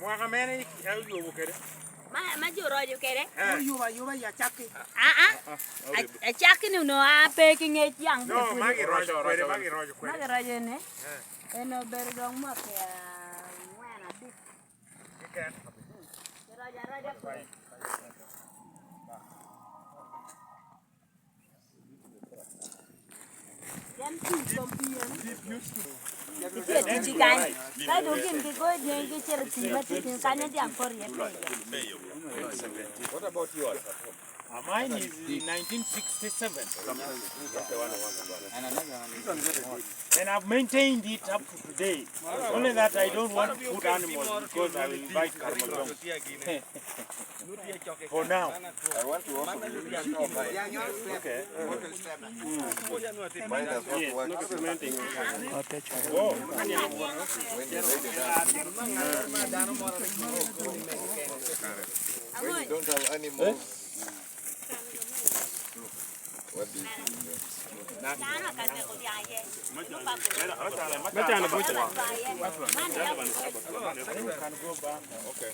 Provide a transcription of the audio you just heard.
Mwakamene you kere. Ma juro you kere. You are ya chaki. A chaki no a baking it young. No, magi rojo kwere. Magi rojo ne. Eno berdong mak ya. Wana dik. Ikan. Rojo. Them two champion. I don't give the good name, get your team, Canadian for you. What about yours? Mine is 1967. And I've maintained it up to today. Only that I don't want to put animals because I will invite Carmelon. For now. I want to offer you Okay. mine does not work. Oh. When you don't have animals, what do you do? Okay.